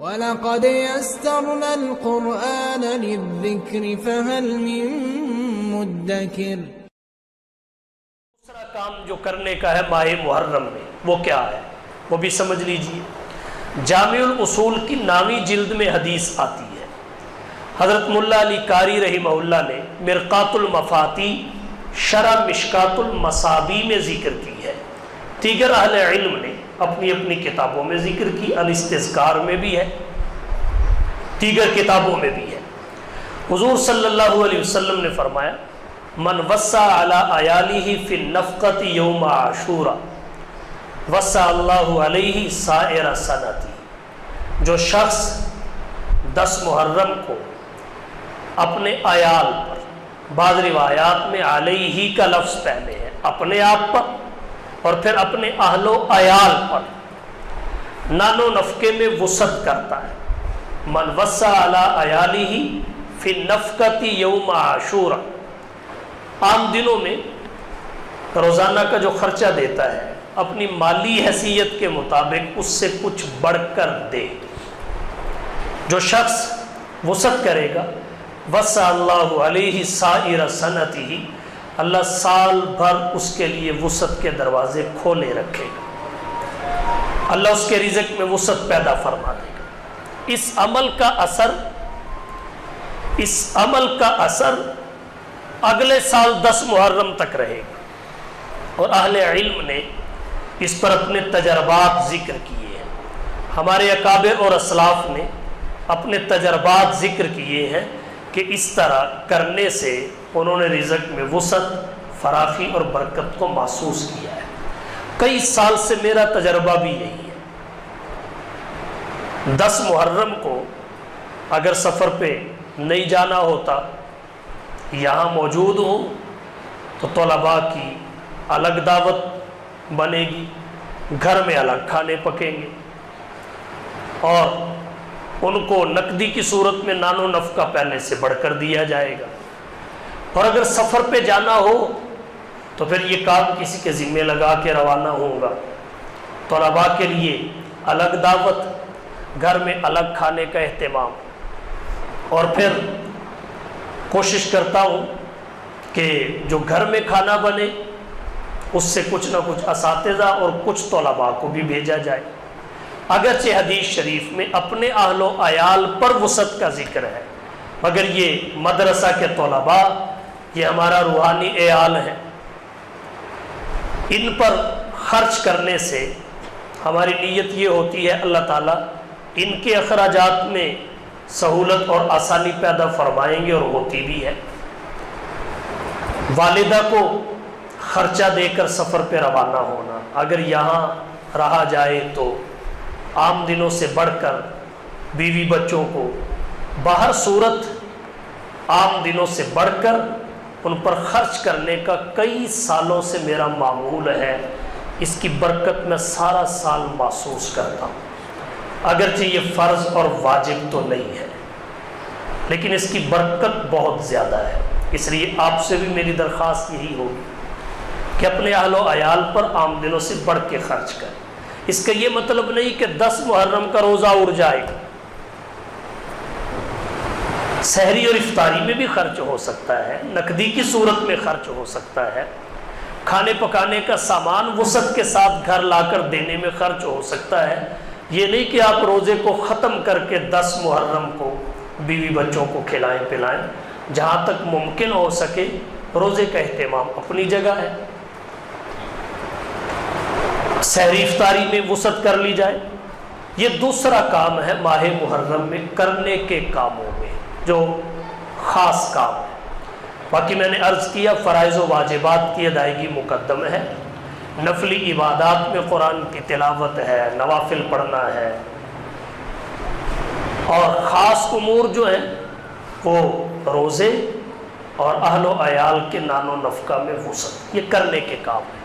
وَلَقَدْ يَسَّرْنَا الْقُرْآنَ لِلذِّكْرِ فَهَلْ مِن مُّدَّكِرٍ۔ دوسرا کام جو کرنے کا ہے ماہ محرم میں وہ کیا ہے وہ بھی سمجھ لیجئے۔ جامع الاصول کی 9ویں جلد میں حدیث آتی ہے، حضرت ملا علی قاری رحمہ اللہ نے مرقات المفاتی شرح مشکات المصابی میں ذکر کی ہے، دیگر اہل علم نے اپنی اپنی کتابوں میں ذکر کی، الاستذکار میں بھی ہے، دیگر کتابوں میں بھی ہے۔ حضور صلی اللہ علیہ وسلم نے فرمایا من وسع علی عیالہ فی النفقۃ یوم عاشورا وسع اللہ علیہ سائر سنتی، جو شخص 10 محرم کو اپنے عیال پر، بعض روایات میں علیہ کا لفظ پہلے ہے، اپنے آپ پر اور پھر اپنے اہل و عیال پر نان و نفقے میں وسعت کرتا ہے، من وسع علی عیالہ فی النفقۃ یوم عاشورا، عام دنوں میں روزانہ کا جو خرچہ دیتا ہے اپنی مالی حیثیت کے مطابق اس سے کچھ بڑھ کر دے۔ جو شخص وسعت کرے گا وسع اللہ علیہ سائر سنتہ، اللہ سال بھر اس کے لیے وسعت کے دروازے کھولے رکھے گا، اللہ اس کے رزق میں وسعت پیدا فرما دے گا۔ اس عمل کا اثر اگلے سال 10 محرم تک رہے گا، اور اہل علم نے اس پر اپنے تجربات ذکر کیے ہیں، ہمارے اکابر اور اسلاف نے اپنے تجربات ذکر کیے ہیں کہ اس طرح کرنے سے انہوں نے رزق میں وسعت، فراخی اور برکت کو محسوس کیا ہے۔ کئی سال سے میرا تجربہ بھی یہی ہے، 10 محرم کو اگر سفر پہ نہیں جانا ہوتا، یہاں موجود ہو تو طلباء کی الگ دعوت بنے گی، گھر میں الگ کھانے پکیں گے، اور ان کو نقدی کی صورت میں نان و نفقہ پہلے سے بڑھ کر دیا جائے گا۔ اور اگر سفر پہ جانا ہو تو پھر یہ کام کسی کے ذمہ لگا کے روانہ ہوگا، طلباء کے لیے الگ دعوت، گھر میں الگ کھانے کا اہتمام، اور پھر کوشش کرتا ہوں کہ جو گھر میں کھانا بنے اس سے کچھ نہ کچھ اساتذہ اور کچھ طلباء کو بھی بھیجا جائے۔ اگرچہ حدیث شریف میں اپنے اہل و عیال پر وسعت کا ذکر ہے، مگر یہ مدرسہ کے طلباء یہ ہمارا روحانی عیال ہیں، ان پر خرچ کرنے سے ہماری نیت یہ ہوتی ہے اللہ تعالیٰ ان کے اخراجات میں سہولت اور آسانی پیدا فرمائیں گے، اور ہوتی بھی ہے۔ والدہ کو خرچہ دے کر سفر پہ روانہ ہونا، اگر یہاں رہا جائے تو عام دنوں سے بڑھ کر بیوی بچوں کو باہر صورت عام دنوں سے بڑھ کر ان پر خرچ کرنے کا کئی سالوں سے میرا معمول ہے، اس کی برکت میں سارا سال محسوس کرتا ہوں، اگرچہ یہ فرض اور واجب تو نہیں ہے لیکن اس کی برکت بہت زیادہ ہے۔ اس لیے آپ سے بھی میری درخواست یہی ہوگی کہ اپنے اہل و عیال پر عام دنوں سے بڑھ کے خرچ کریں۔ اس کا یہ مطلب نہیں کہ 10 محرم کا روزہ اڑ جائے گا، سحری اور افطاری میں بھی خرچ ہو سکتا ہے، نقدی کی صورت میں خرچ ہو سکتا ہے، کھانے پکانے کا سامان وسعت کے ساتھ گھر لا کر دینے میں خرچ ہو سکتا ہے۔ یہ نہیں کہ آپ روزے کو ختم کر کے 10 محرم کو بیوی بچوں کو کھلائیں پلائیں، جہاں تک ممکن ہو سکے روزے کا اہتمام اپنی جگہ ہے، سحری افطاری میں وسعت کر لی جائے۔ یہ دوسرا کام ہے ماہ محرم میں کرنے کے کاموں میں جو خاص کام ہے۔ باقی میں نے عرض کیا فرائض و واجبات کی ادائیگی مقدم ہے، نفلی عبادات میں قرآن کی تلاوت ہے، نوافل پڑھنا ہے، اور خاص امور جو ہیں وہ روزے اور اہل و عیال کے نان و نفقہ میں وسعت، یہ کرنے کے کام ہیں۔